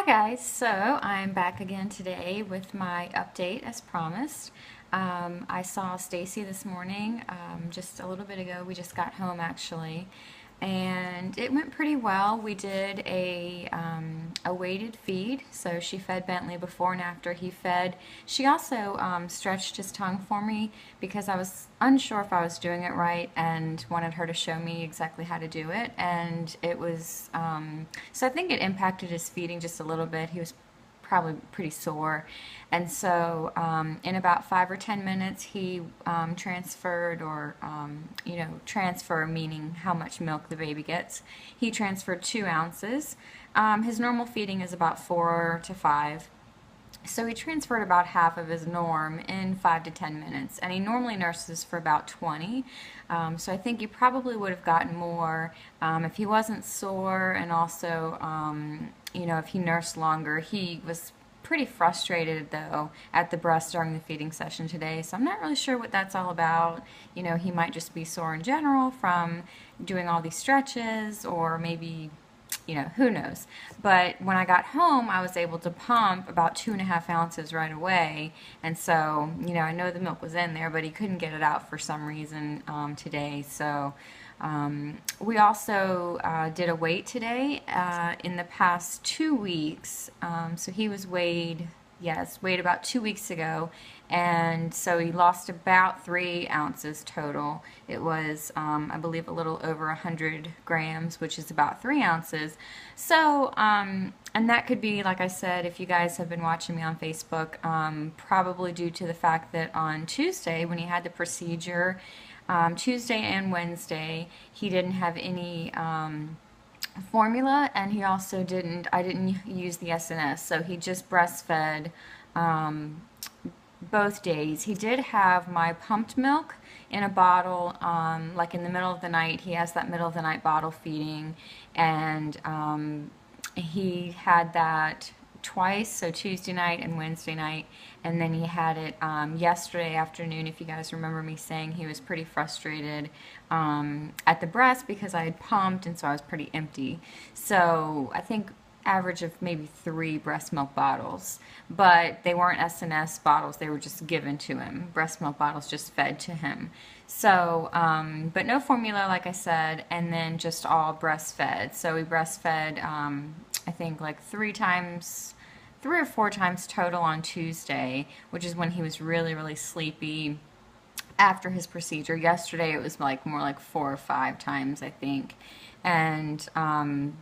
Hi guys, so I'm back again today with my update as promised. I saw Stacy this morning, just a little bit ago. We just got home actually, and it went pretty well. We did a weighted feed, so she fed Bentley before and after he fed. She also stretched his tongue for me because I was unsure if I was doing it right and wanted her to show me exactly how to do it. And it was, so I think it impacted his feeding just a little bit. He was probably pretty sore, and so in about 5 or 10 minutes he transferred, or transfer meaning how much milk the baby gets. He transferred 2 ounces. His normal feeding is about 4 to 5. So he transferred about half of his norm in 5 to 10 minutes, and he normally nurses for about 20. So I think he probably would have gotten more if he wasn't sore, and also, if he nursed longer. He was pretty frustrated though at the breast during the feeding session today, so I'm not really sure what that's all about. He might just be sore in general from doing all these stretches, or maybe who knows. But when I got home, I was able to pump about 2.5 ounces right away. And so, I know the milk was in there, but he couldn't get it out for some reason today. So we also did a weight today in the past 2 weeks. So he was weighed about 2 weeks ago, and so he lost about 3 ounces total. It was, I believe, a little over 100 grams, which is about 3 ounces. So, and that could be, like I said, if you guys have been watching me on Facebook, probably due to the fact that on Tuesday, when he had the procedure, Tuesday and Wednesday, he didn't have any formula, and he also I didn't use the SNS, so he just breastfed both days. He did have my pumped milk in a bottle, like in the middle of the night. He has that middle of the night bottle feeding, and he had that twice, so Tuesday night and Wednesday night, and then he had it yesterday afternoon. If you guys remember me saying he was pretty frustrated at the breast because I had pumped, and so I was pretty empty. So I think average of maybe 3 breast milk bottles, but they weren't SNS bottles, they were just given to him. Breast milk bottles just fed to him. So, but no formula, like I said, and then just all breastfed. So we breastfed, I think like 3 or 4 times total on Tuesday, which is when he was really, really sleepy after his procedure. Yesterday it was like more like 4 or 5 times, I think. And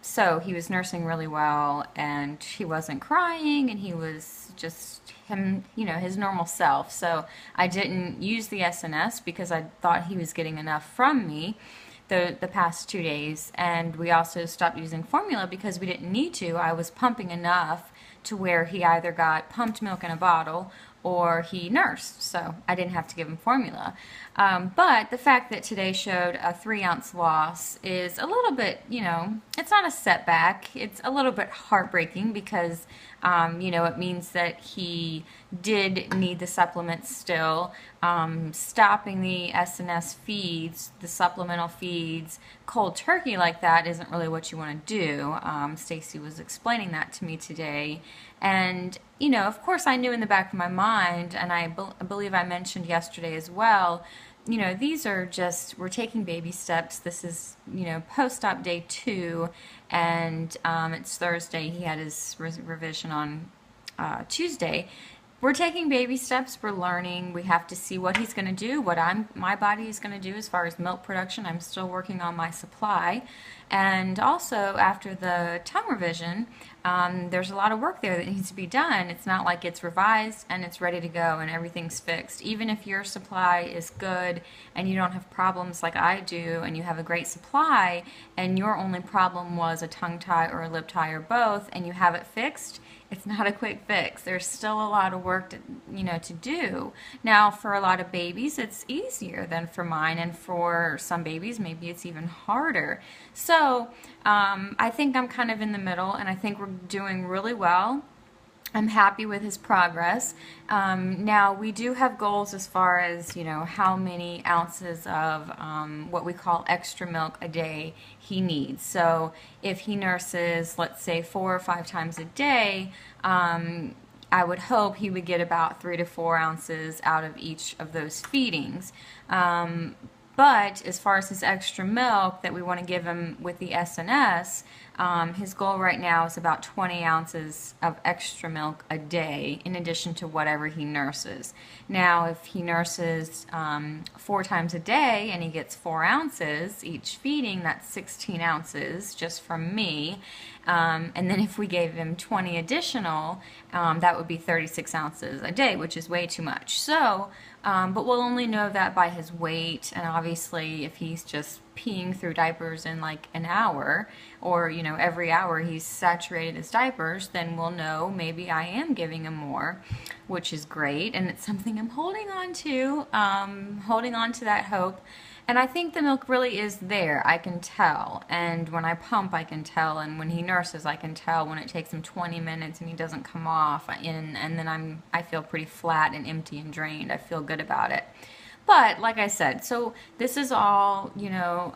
so he was nursing really well, and he wasn't crying, and he was just his normal self. So I didn't use the SNS because I thought he was getting enough from me the past 2 days, and we also stopped using formula because we didn't need to. I was pumping enough to where he either got pumped milk in a bottle or he nursed, so I didn't have to give him formula. But the fact that today showed a 3-ounce loss is a little bit, it's not a setback. It's a little bit heartbreaking because, it means that he did need the supplements still. Stopping the SNS feeds, the supplemental feeds, cold turkey like that isn't really what you want to do. Stacy was explaining that to me today. And, of course I knew in the back of my mind, and I believe I mentioned yesterday as well, these are just, we're taking baby steps. This is, post-op day 2, and it's Thursday. He had his revision on Tuesday. We're taking baby steps. We're learning. We have to see what he's going to do, what my body is going to do as far as milk production. I'm still working on my supply. And also, after the tongue revision, there's a lot of work there that needs to be done. It's not like it's revised and it's ready to go and everything's fixed. Even if your supply is good and you don't have problems like I do, and you have a great supply, and your only problem was a tongue tie or a lip tie or both, and you have it fixed, it's not a quick fix. There's still a lot of work to do. Now, for a lot of babies, it's easier than for mine, and for some babies, maybe it's even harder. So, I think I'm kind of in the middle, and I think we're doing really well. I'm happy with his progress. Now we do have goals as far as, you know, how many ounces of what we call extra milk a day he needs. So if he nurses, let's say 4 or 5 times a day, I would hope he would get about 3 to 4 ounces out of each of those feedings. But as far as his extra milk that we want to give him with the SNS, his goal right now is about 20 ounces of extra milk a day in addition to whatever he nurses. Now, if he nurses 4 times a day and he gets 4 ounces each feeding, that's 16 ounces just from me. And then if we gave him 20 additional, that would be 36 ounces a day, which is way too much. So, but we'll only know that by his weight, and obviously if he's just peeing through diapers in like an hour, or you know, every hour he's saturated his diapers, then we'll know maybe I am giving him more, which is great, and it's something I'm holding on to, that hope. And I think the milk really is there. I can tell. And when I pump, I can tell. And when he nurses, I can tell when it takes him 20 minutes and he doesn't come off. And then I feel pretty flat and empty and drained. I feel good about it. But like I said, so this is all, you know,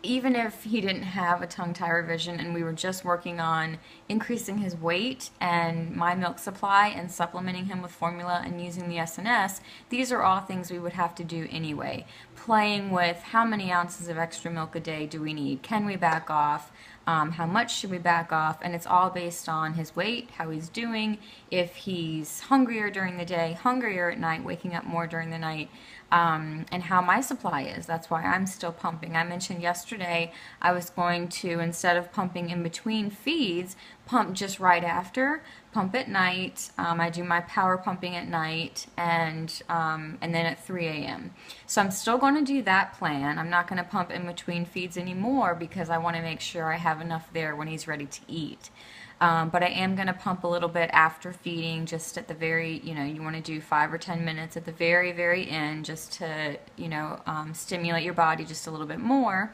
even if he didn't have a tongue tie revision and we were just working on increasing his weight and my milk supply and supplementing him with formula and using the SNS, these are all things we would have to do anyway. Playing with how many ounces of extra milk a day do we need? Can we back off? How much should we back off? And it's all based on his weight, how he's doing, if he's hungrier during the day, hungrier at night, waking up more during the night, and how my supply is. That's why I'm still pumping. I mentioned yesterday I was going to, instead of pumping in between feeds, pump just right after, pump at night. I do my power pumping at night, and then at 3 a.m. So I'm still going to do that plan. I'm not going to pump in between feeds anymore because I want to make sure I have enough there when he's ready to eat. But I am going to pump a little bit after feeding, just at the very, you know, you want to do 5 or 10 minutes at the very, very end, just to, you know, stimulate your body just a little bit more.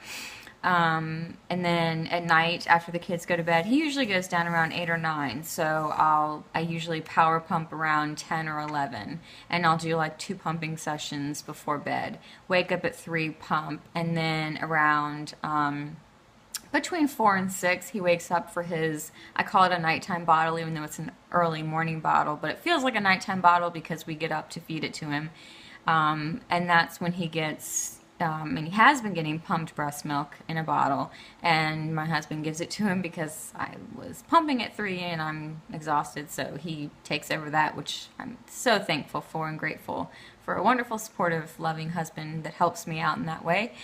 And then at night, after the kids go to bed, he usually goes down around 8 or 9, so I usually power pump around 10 or 11, and I'll do like 2 pumping sessions before bed. Wake up at 3, pump, and then around between 4 and 6, he wakes up for his, I call it a nighttime bottle, even though it's an early morning bottle, but it feels like a nighttime bottle because we get up to feed it to him. And that's when he gets, and he has been getting pumped breast milk in a bottle, and my husband gives it to him because I was pumping at 3 and I'm exhausted, so he takes over that, which I'm so thankful for and grateful for a wonderful, supportive, loving husband that helps me out in that way.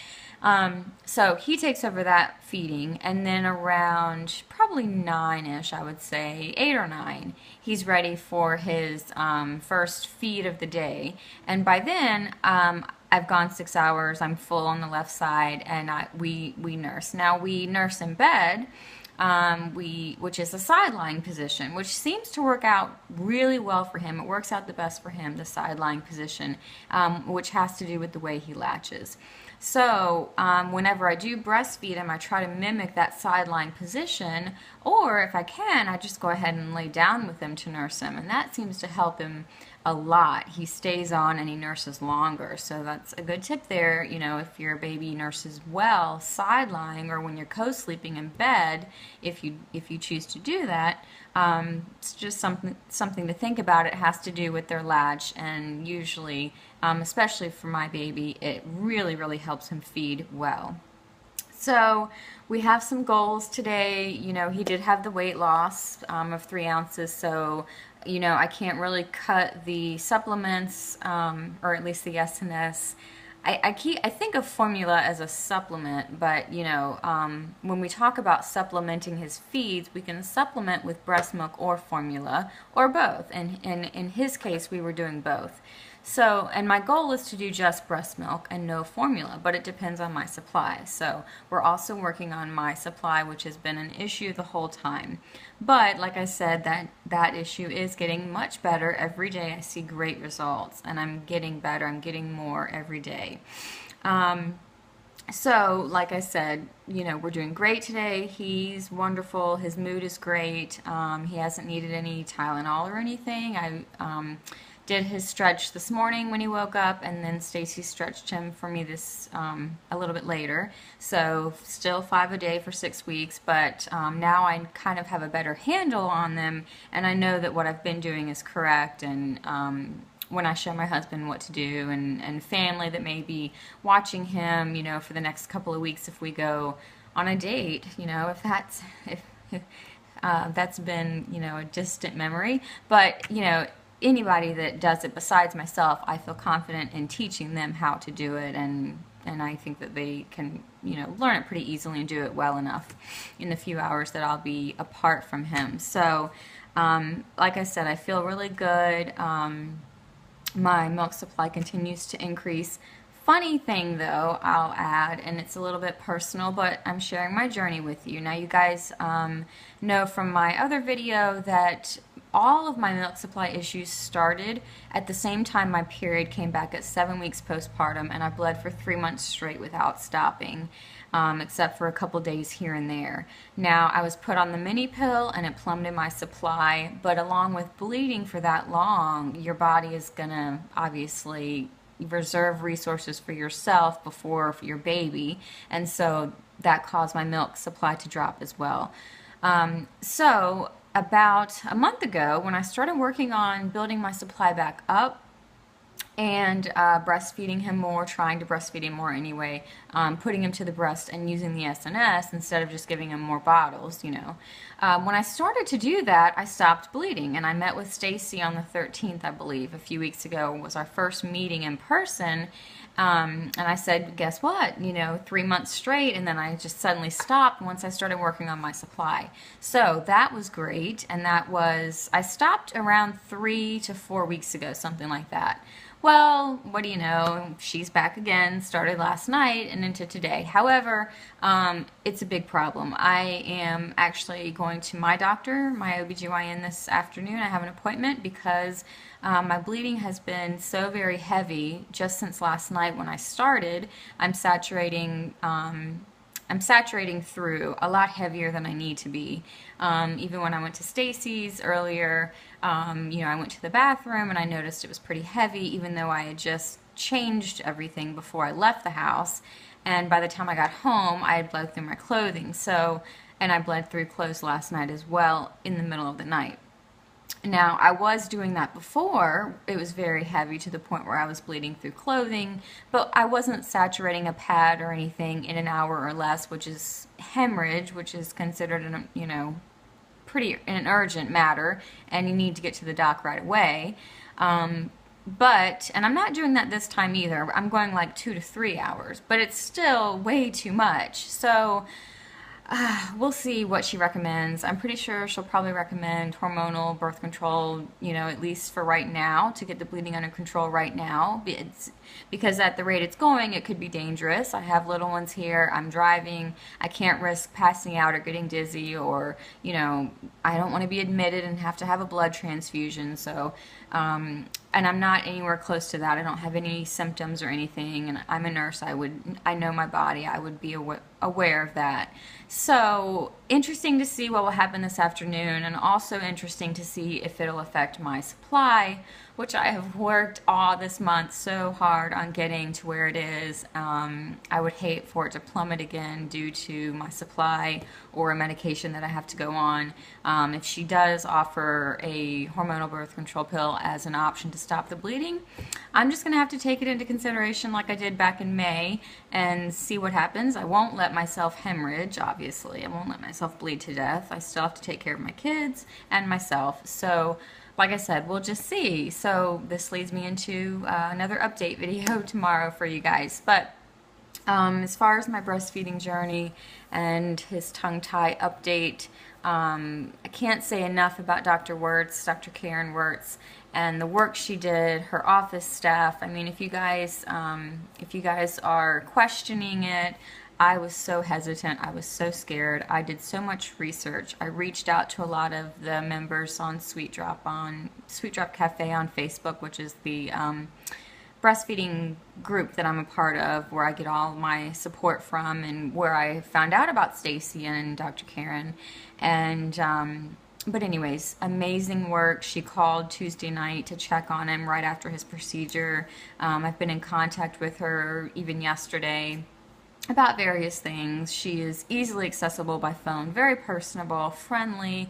So he takes over that feeding, and then around probably 9-ish, I would say, 8 or 9, he's ready for his first feed of the day. And by then, I've gone 6 hours, I'm full on the left side, and we nurse. Now, we nurse in bed, which is a side-lying position, which seems to work out really well for him. It works out the best for him, the side-lying position, which has to do with the way he latches. So whenever I do breastfeed him, I try to mimic that side-lying position, or if I can, I just go ahead and lay down with him to nurse him, and that seems to help him a lot. He stays on and he nurses longer, so that's a good tip there. You know, if your baby nurses well side-lying, or when you're co-sleeping in bed, if you choose to do that, it's just something to think about. It has to do with their latch, and usually, especially for my baby, it really, really helps him feed well. So we have some goals today. You know, he did have the weight loss of 3 ounces, so you know, I can't really cut the supplements, or at least the SNS. I think of formula as a supplement, but you know, when we talk about supplementing his feeds, we can supplement with breast milk or formula, or both. And in his case, we were doing both. So, and my goal is to do just breast milk and no formula, but it depends on my supply. So we're also working on my supply, which has been an issue the whole time. But like I said, that issue is getting much better every day. I see great results, and I'm getting better. I'm getting more every day. So, like I said, you know, we're doing great today. He's wonderful. His mood is great. He hasn't needed any Tylenol or anything. I did his stretch this morning when he woke up, and then Stacy stretched him for me this a little bit later. So, still 5 a day for 6 weeks, but now I kind of have a better handle on them, and I know that what I've been doing is correct, and when I show my husband what to do, and family that may be watching him, you know, for the next couple of weeks if we go on a date, you know, if that's been, you know, a distant memory. But, you know, anybody that does it besides myself, I feel confident in teaching them how to do it, and I think that they can, you know, learn it pretty easily and do it well enough in the few hours that I'll be apart from him. So, like I said, I feel really good. My milk supply continues to increase. Funny thing though, I'll add, and it's a little bit personal, but I'm sharing my journey with you. Now you guys know from my other video that all of my milk supply issues started at the same time my period came back at 7 weeks postpartum, and I bled for 3 months straight without stopping. Except for a couple days here and there. Now, I was put on the mini pill and it plummeted my supply, but along with bleeding for that long, your body is going to obviously reserve resources for yourself before for your baby, and so that caused my milk supply to drop as well. So, about a month ago, when I started working on building my supply back up, and breastfeeding him more, trying to breastfeed him more anyway, putting him to the breast and using the SNS instead of just giving him more bottles, you know. When I started to do that, I stopped bleeding, and I met with Stacy on the 13th, I believe, a few weeks ago. It was our first meeting in person, and I said, guess what, you know, 3 months straight, and then I just suddenly stopped once I started working on my supply. So that was great, and that was, I stopped around 3 to 4 weeks ago, something like that. Well, what do you know, she's back again, started last night and into today. However, it's a big problem. I am actually going to my doctor, my OBGYN this afternoon. I have an appointment because my bleeding has been so very heavy just since last night when I started. I'm saturating through a lot heavier than I need to be. Even when I went to Stacy's earlier, you know, I went to the bathroom and I noticed it was pretty heavy, even though I had just changed everything before I left the house. And by the time I got home, I had bled through my clothing. So, and I bled through clothes last night as well in the middle of the night. Now, I was doing that before. It was very heavy to the point where I was bleeding through clothing, but I wasn't saturating a pad or anything in an hour or less, which is hemorrhage, which is considered an, you know, an urgent matter, and you need to get to the doc right away. And I'm not doing that this time either. I'm going like 2 to 3 hours, but it's still way too much. So we'll see what she recommends. I'm pretty sure she'll probably recommend hormonal birth control, you know, at least for right now, to get the bleeding under control right now. Because at the rate it's going, it could be dangerous. I have little ones here. I'm driving. I can't risk passing out or getting dizzy, or, you know, I don't want to be admitted and have to have a blood transfusion. So, and I'm not anywhere close to that. I don't have any symptoms or anything, and I'm a nurse. I know my body. I would be aware of that. So, interesting to see what will happen this afternoon, and also interesting to see if it'll affect my supply, which I have worked all this month so hard on getting to where it is. I would hate for it to plummet again due to my supply or a medication that I have to go on. If she does offer a hormonal birth control pill as an option to stop the bleeding, I'm just going to have to take it into consideration like I did back in May and see what happens. I won't let myself hemorrhage, obviously. I won't let myself bleed to death. I still have to take care of my kids and myself. So, like I said, we'll just see. So this leads me into another update video tomorrow for you guys. But as far as my breastfeeding journey and his tongue tie update, I can't say enough about Dr. Wirtz, Dr. Karen Wirtz, and the work she did, her office staff. I mean, if you guys are questioning it, I was so hesitant. I was so scared. I did so much research. I reached out to a lot of the members on Sweet Drop Cafe on Facebook, which is the breastfeeding group that I'm a part of, where I get all my support from, and where I found out about Stacy and Dr. Karen. And but anyways, amazing work. She called Tuesday night to check on him right after his procedure. I've been in contact with her even yesterday about various things. She is easily accessible by phone, very personable, friendly,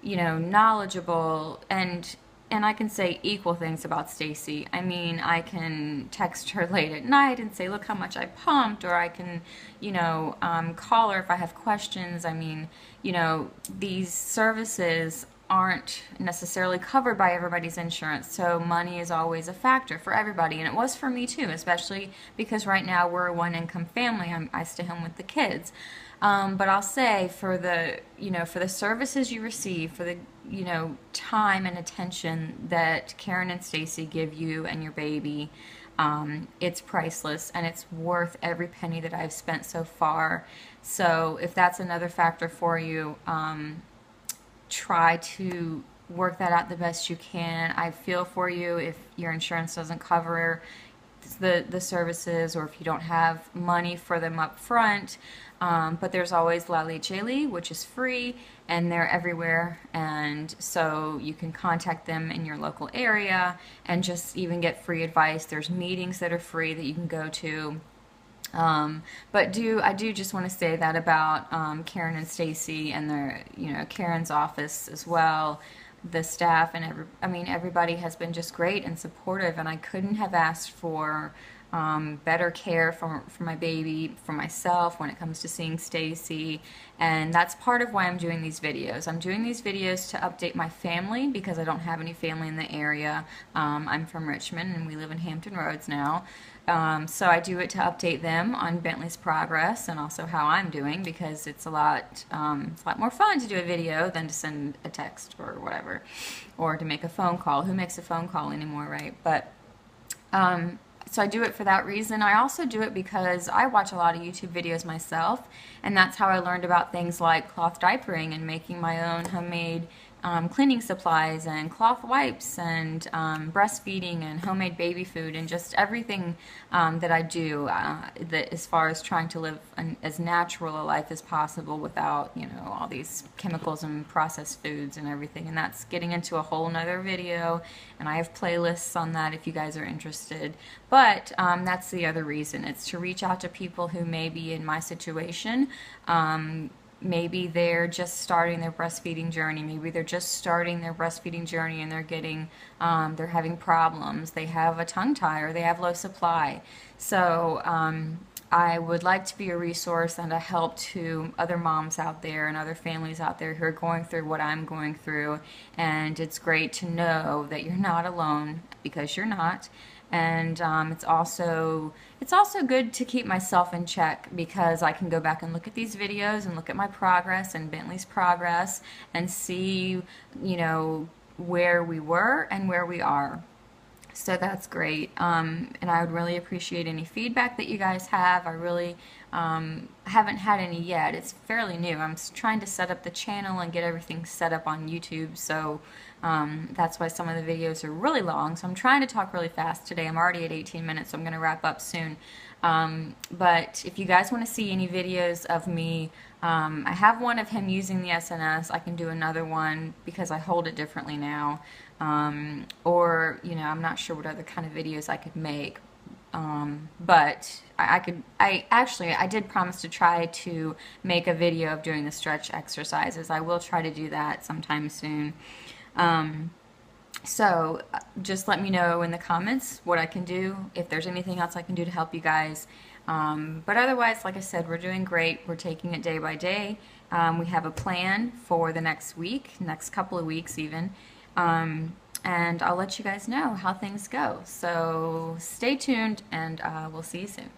you know, knowledgeable, and I can say equal things about Stacy. I mean, I can text her late at night and say, look how much I pumped, or I can, you know, call her if I have questions. I mean, you know, these services aren't necessarily covered by everybody's insurance, so money is always a factor for everybody, and it was for me too, especially because right now we're a one-income family. I stay home with the kids. But I'll say, for the, you know, for the services you receive, for the, you know, time and attention that Karen and Stacy give you and your baby, it's priceless, and it's worth every penny that I've spent so far. So if that's another factor for you, try to work that out the best you can. I feel for you if your insurance doesn't cover the services, or if you don't have money for them up front. But there's always Lactation, which is free, and they're everywhere, and so you can contact them in your local area and just even get free advice. There's meetings that are free that you can go to. But I do just want to say that about Karen and Stacy and their, you know, Karen's office as well. The staff and I mean, everybody has been just great and supportive, and I couldn't have asked for better care for my baby, for myself, when it comes to seeing Stacy. And that's part of why I'm doing these videos. I'm doing these videos to update my family, because I don't have any family in the area. I'm from Richmond, and we live in Hampton Roads now. So I do it to update them on Bentley's progress, and also how I'm doing, because it's a lot more fun to do a video than to send a text or whatever, or to make a phone call. Who makes a phone call anymore, right? But so I do it for that reason. I also do it because I watch a lot of YouTube videos myself, and that's how I learned about things like cloth diapering and making my own homemade cleaning supplies and cloth wipes and breastfeeding and homemade baby food, and just everything that I do that as far as trying to live as natural a life as possible without, you know, all these chemicals and processed foods and everything. And that's getting into a whole nother video, and I have playlists on that if you guys are interested. But that's the other reason. It's to reach out to people who may be in my situation. Maybe they're just starting their breastfeeding journey. Maybe they're just starting their breastfeeding journey and they're having problems. They have a tongue tie, or they have low supply. So I would like to be a resource and a help to other moms out there and other families out there who are going through what I'm going through. And it's great to know that you're not alone, because you're not. And it's also good to keep myself in check, because I can go back and look at these videos and look at my progress and Bentley's progress and see, you know, where we were and where we are. So that's great. And I would really appreciate any feedback that you guys have. I really haven't had any yet. It's fairly new. I'm trying to set up the channel and get everything set up on YouTube, so that's why some of the videos are really long. So I'm trying to talk really fast today. I'm already at 18 minutes, so I'm going to wrap up soon. But if you guys want to see any videos of me, I have one of him using the SNS. I can do another one because I hold it differently now. Or, you know, I'm not sure what other kind of videos I could make. But I did promise to try to make a video of doing the stretch exercises. I will try to do that sometime soon. So just let me know in the comments what I can do, if there's anything else I can do to help you guys. But otherwise, like I said, we're doing great. We're taking it day by day. We have a plan for the next week, next couple of weeks even. And I'll let you guys know how things go. So stay tuned, and we'll see you soon.